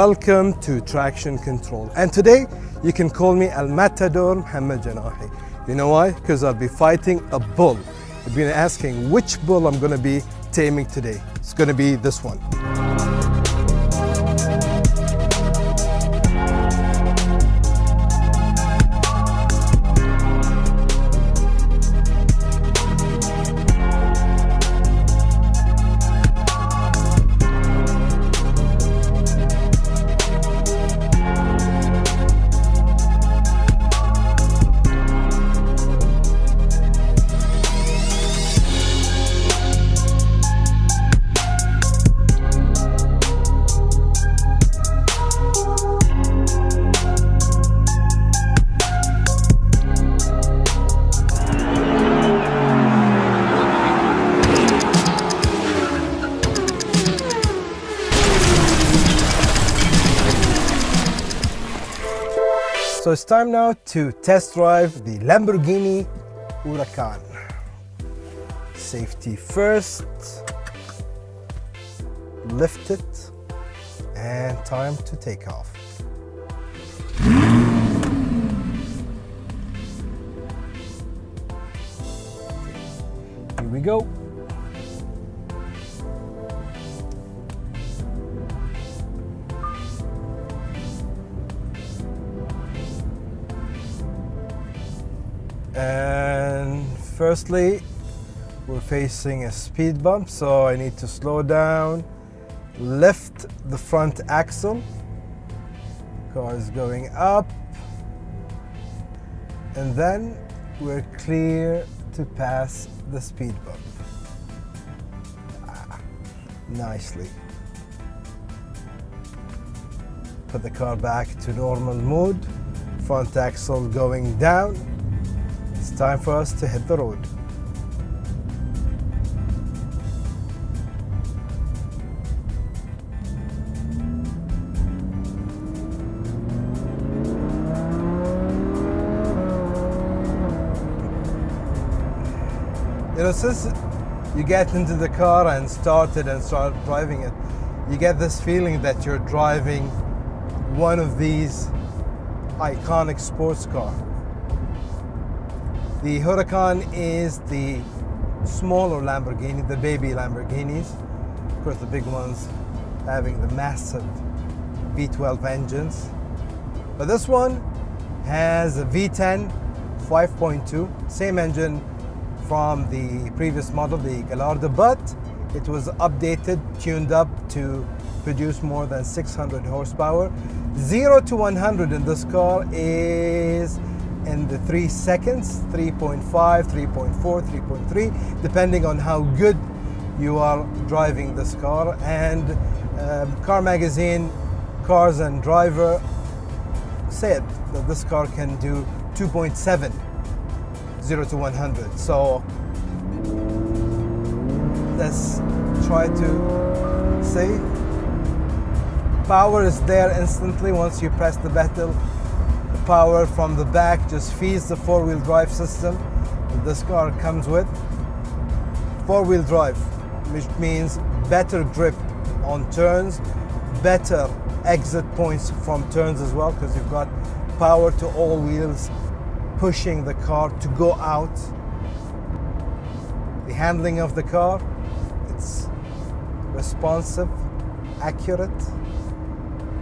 Welcome to Traction Control. And today you can call me Al Matador Mohammed Janahi. You know why? Because I'll be fighting a bull. You've been asking which bull I'm going to be taming today. It's going to be this one. So it's time now to test drive the Lamborghini Huracán. Safety first, lift it, and time to take off. Here we go. And firstly, we're facing a speed bump, so I need to slow down, lift the front axle. Car is going up, and then we're clear to pass the speed bump. Nicely. Put the car back to normal mode, front axle going down. It's time for us to hit the road. You know, since you get into the car and start driving it, you get this feeling that you're driving one of these iconic sports cars. The Huracán is the smaller Lamborghini, the baby Lamborghinis. Of course, the big ones having the massive V12 engines. But this one has a V10 5.2, same engine from the previous model, the Gallardo, but it was updated, tuned up to produce more than 600 horsepower. 0 to 100 in this car is in the 3 seconds, 3.5, 3.4, 3.3, depending on how good you are driving this car. And Car Magazine, Cars and Driver said that this car can do 2.7, 0 to 100. So let's try to see. Power is there instantly once you press the button. Power from the back just feeds the four-wheel drive system that this car comes with. Four-wheel drive, which means better grip on turns, better exit points from turns as well, because you've got power to all wheels pushing the car to go out. The handling of the car, it's responsive, accurate.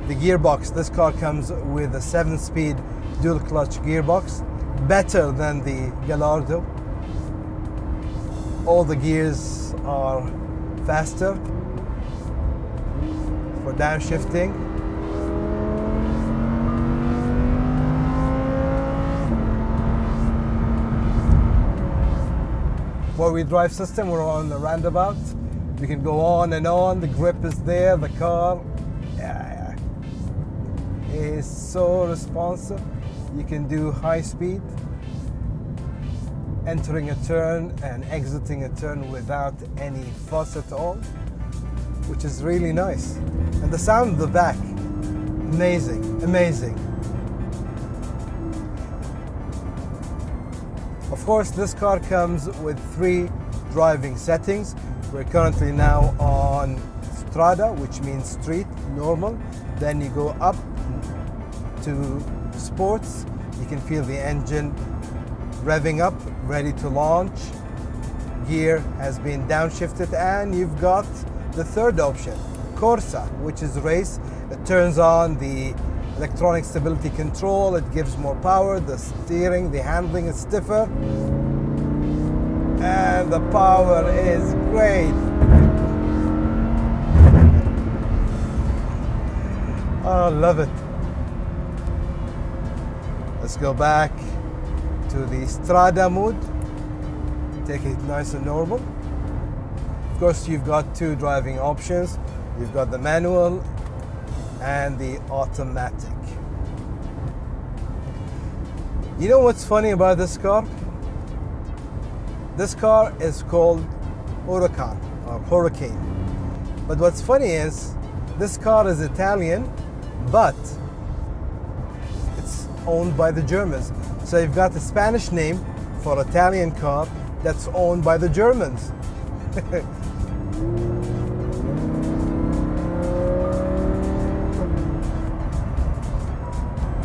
The gearbox, this car comes with a 7-speed dual clutch gearbox, better than the Gallardo. All the gears are faster for downshifting. Four-wheel drive system, we're on the roundabout. We can go on and on, the grip is there, the car is so responsive. You can do high speed, entering a turn and exiting a turn without any fuss at all, which is really nice. And the sound of the back, amazing, amazing. Of course, this car comes with 3 driving settings. We're currently now on Strada, which means street, normal. Then you go up to sports. You can feel the engine revving up, ready to launch. Gear has been downshifted, and you've got the third option, Corsa, which is race. It turns on the electronic stability control. It gives more power. The steering, the handling is stiffer. And the power is great. Oh, love it. Let's go back to the Strada mode. Take it nice and normal. Of course, you've got two driving options. You've got the manual and the automatic. You know what's funny about this car? This car is called Huracán or Hurricane. But what's funny is this car is Italian, but it's owned by the Germans. So you've got a Spanish name for Italian car that's owned by the Germans.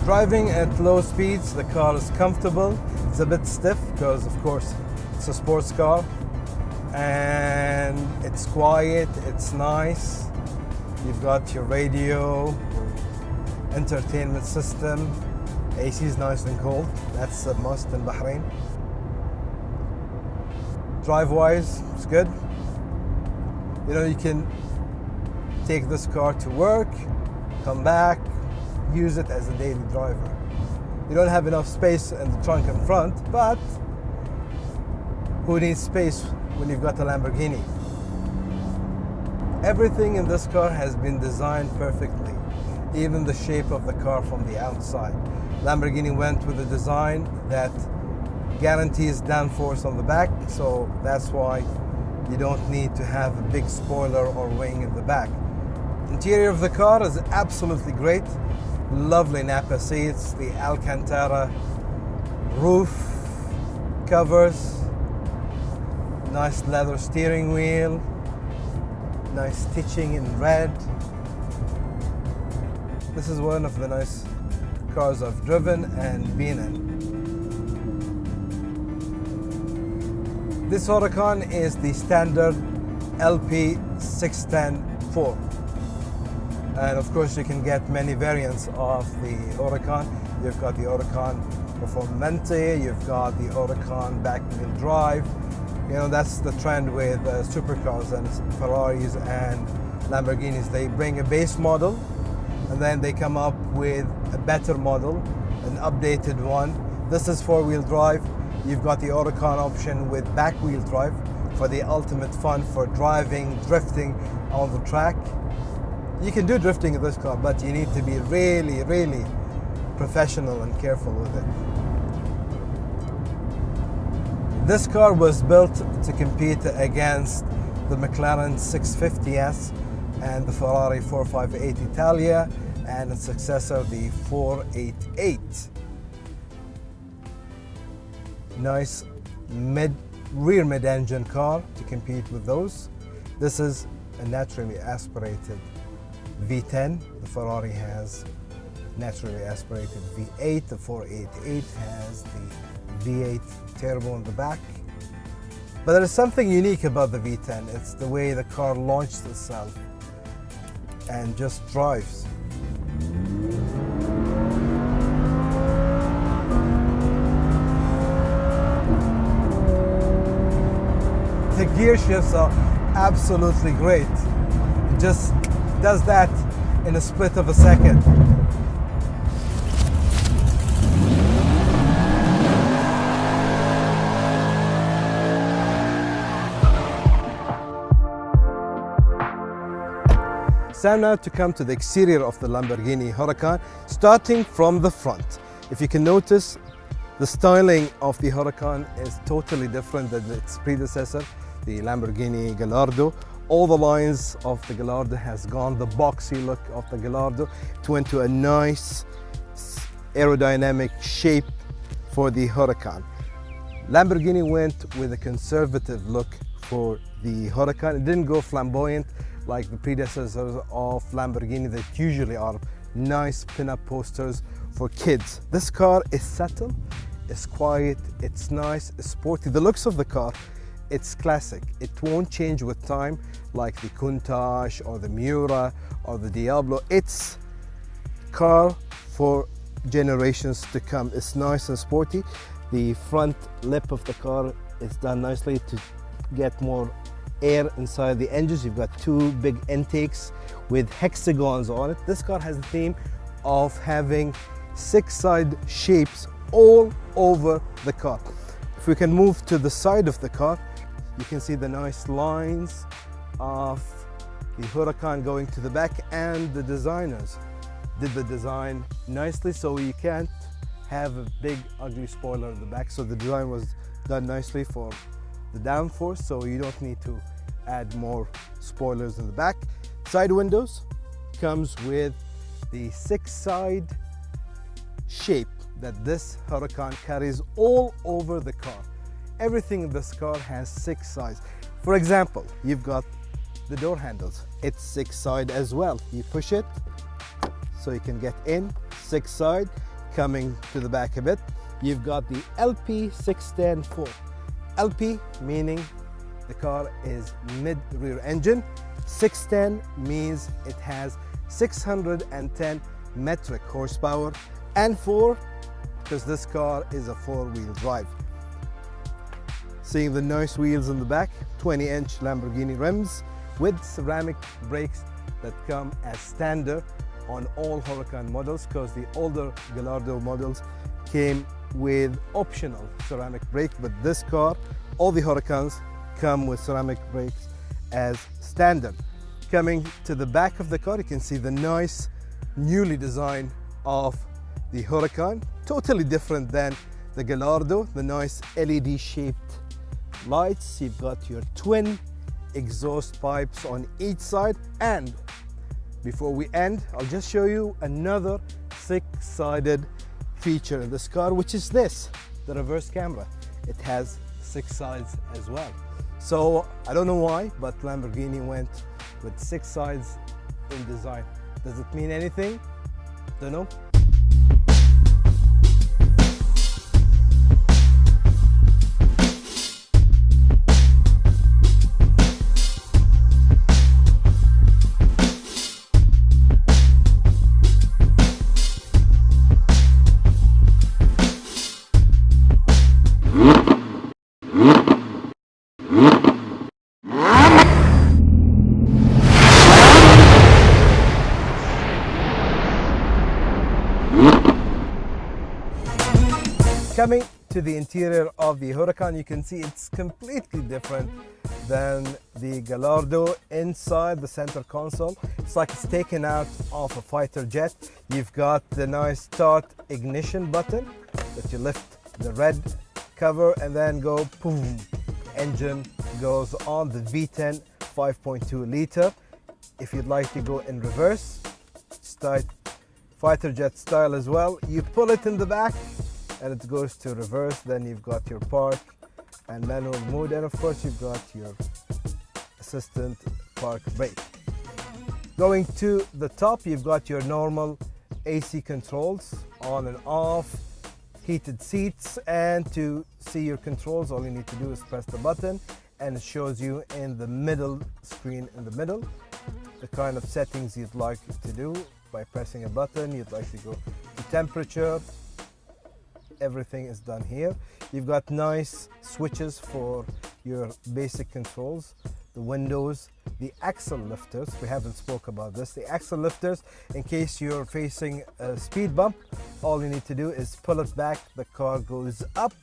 Driving at low speeds, the car is comfortable. It's a bit stiff because, of course, it's a sports car, and it's quiet, it's nice. You've got your radio, entertainment system. AC is nice and cold. That's a must in Bahrain. Drive-wise, it's good. You know, you can take this car to work, come back, use it as a daily driver. You don't have enough space in the trunk and front, but who needs space when you've got a Lamborghini? Everything in this car has been designed perfectly, even the shape of the car from the outside. Lamborghini went with a design that guarantees downforce on the back, so that's why you don't need to have a big spoiler or wing in the back. Interior of the car is absolutely great. Lovely Napa seats, the Alcantara roof covers, nice leather steering wheel, nice stitching in red. This is one of the nice cars I've driven and been in. This Huracán is the standard LP610-4. And of course you can get many variants of the Huracán. You've got the Huracán Performante, you've got the Huracán back-wheel drive. You know, that's the trend with supercars and Ferraris and Lamborghinis. They bring a base model and then they come up with a better model, an updated one. This is four-wheel drive. You've got the Huracán option with back-wheel drive for the ultimate fun for driving, drifting on the track. You can do drifting in this car, but you need to be really, really professional and careful with it. This car was built to compete against the McLaren 650S and the Ferrari 458 Italia and its successor, the 488. Nice rear mid-engine car to compete with those. This is a naturally aspirated V10. The Ferrari has naturally aspirated V8. The 488 has the V8 turbo in the back. But there is something unique about the V10. It's the way the car launched itself and just drives. The gear shifts are absolutely great. It just does that in a split of a second. It's time now to come to the exterior of the Lamborghini Huracán, starting from the front. If you can notice, the styling of the Huracán is totally different than its predecessor, the Lamborghini Gallardo. All the lines of the Gallardo has gone, the boxy look of the Gallardo. It went to a nice aerodynamic shape for the Huracán. Lamborghini went with a conservative look for the Huracán. It didn't go flamboyant like the predecessors of Lamborghini that usually are nice pin-up posters for kids. This car is subtle, it's quiet, it's nice, it's sporty. The looks of the car, it's classic. It won't change with time like the Countach or the Miura or the Diablo. It's car for generations to come. It's nice and sporty. The front lip of the car is done nicely to get more air inside the engines. You've got two big intakes with hexagons on it. This car has the theme of having 6 side shapes all over the car. If we can move to the side of the car, you can see the nice lines of the Huracán going to the back, and the designers did the design nicely so you can't have a big ugly spoiler in the back. So the design was done nicely for the downforce, so you don't need to add more spoilers in the back. Side windows comes with the 6 side shape that this Huracán carries all over the car. Everything in this car has 6 sides. For example, you've got the door handles. It's 6 side as well. You push it so you can get in, 6 side. Coming to the back a bit, you've got the LP610-4. LP meaning the car is mid-rear engine. 610 means it has 610 metric horsepower, and 4 because this car is a 4-wheel drive. Seeing the nice wheels in the back, 20-inch Lamborghini rims with ceramic brakes that come as standard on all Huracán models, because the older Gallardo models came with optional ceramic brake, but this car, all the Huracans come with ceramic brakes as standard. Coming to the back of the car, you can see the nice newly designed of the Huracán, totally different than the Gallardo. The nice LED shaped lights. You've got your twin exhaust pipes on each side, and before we end, I'll just show you another 6-sided feature in this car, which is this, the reverse camera. It has 6 sides as well. So I don't know why, but Lamborghini went with 6 sides in design. Does it mean anything? Don't know. Coming to the interior of the Huracán, you can see it's completely different than the Gallardo. Inside the center console, it's like it's taken out of a fighter jet. You've got the nice start ignition button that you lift the red cover and then go boom, engine goes on. The V10 5.2 liter. If you'd like to go in reverse, style fighter jet style as well, you pull it in the back and it goes to reverse. Then you've got your park and manual mode, and of course you've got your assistant park brake. Going to the top, you've got your normal AC controls, on and off, heated seats, and to see your controls, all you need to do is press the button and it shows you in the middle screen, in the middle, the kind of settings you'd like to do by pressing a button. You'd like to go to temperature, everything is done here. You've got nice switches for your basic controls, the windows, the axle lifters. We haven't spoke about this. The axle lifters, in case you're facing a speed bump, all you need to do is pull it back, the car goes up,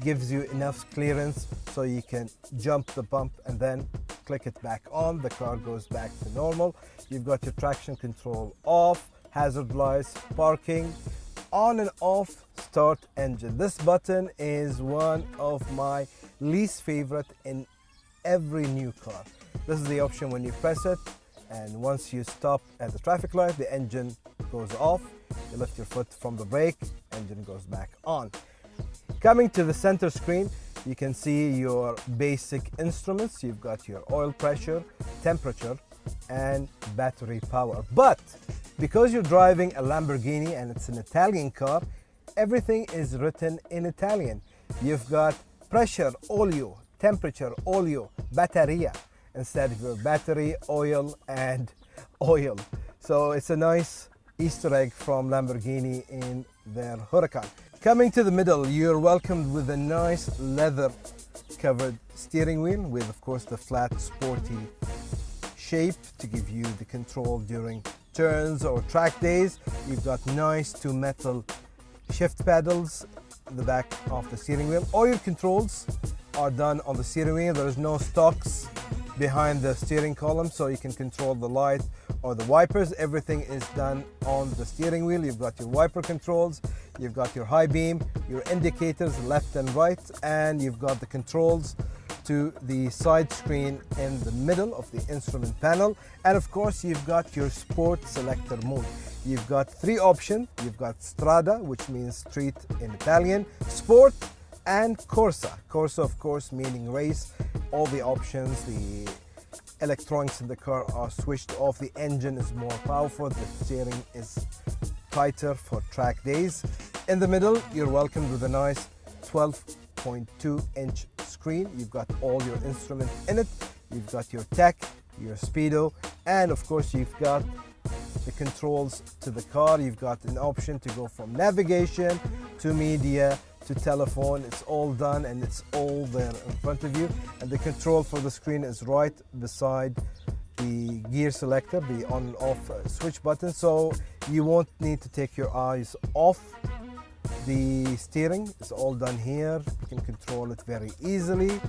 gives you enough clearance so you can jump the bump and then click it back on, the car goes back to normal. You've got your traction control off, hazard lights, parking, on and off, start engine. This button is one of my least favorite in every new car. This is the option when you press it, and once you stop at the traffic light, the engine goes off. You lift your foot from the brake, engine goes back on. Coming to the center screen, you can see your basic instruments. You've got your oil pressure, temperature, and battery power. But because you're driving a Lamborghini and it's an Italian car, everything is written in Italian. You've got pressure, olio, temperature, olio, batteria, instead of your battery, oil, and oil. So it's a nice Easter egg from Lamborghini in their Huracan. Coming to the middle, you're welcomed with a nice leather covered steering wheel with, of course, the flat sporty shape to give you the control during turns or track days. You've got nice two metal shift pedals in the back of the steering wheel. All your controls are done on the steering wheel. There is no stalks behind the steering column, so you can control the light or the wipers. Everything is done on the steering wheel. You've got your wiper controls, you've got your high beam, your indicators left and right, and you've got the controls to the side screen in the middle of the instrument panel. And of course, you've got your sport selector mode. You've got three options. You've got Strada, which means street in Italian, Sport, and Corsa. Corsa, of course, meaning race. All the options, the electronics in the car are switched off. The engine is more powerful. The steering is tighter for track days. In the middle, you're welcomed with a nice 12.2-inch screen. You've got all your instruments in it. You've got your tech, your speedo, and of course, you've got the controls to the car. You've got an option to go from navigation to media to telephone. It's all done and it's all there in front of you. And the control for the screen is right beside the gear selector, the on and off switch button. So you won't need to take your eyes off the steering. It's all done here. You can control it very easily.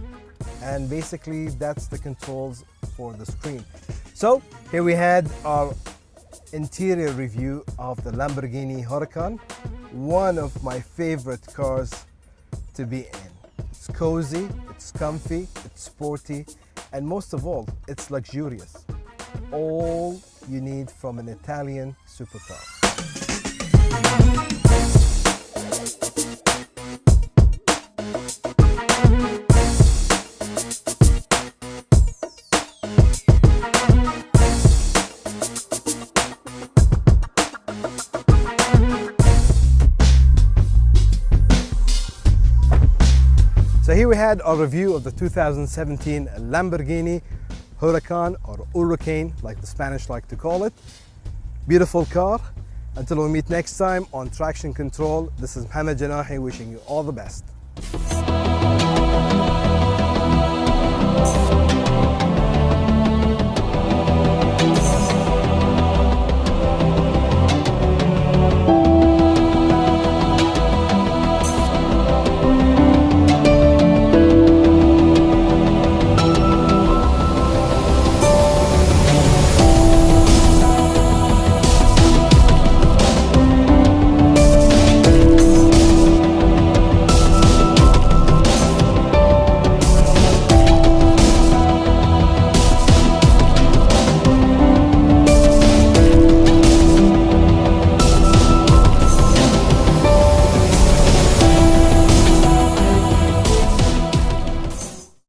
And basically that's the controls for the screen. So here we had our interior review of the Lamborghini Huracan, one of my favorite cars to be in. It's cozy, it's comfy, it's sporty, and most of all, it's luxurious. All you need from an Italian supercar. So here we had our review of the 2017 Lamborghini Huracan, or Huracán, like the Spanish like to call it. Beautiful car. Until we meet next time on Traction Control, this is Mohammed Janahi wishing you all the best.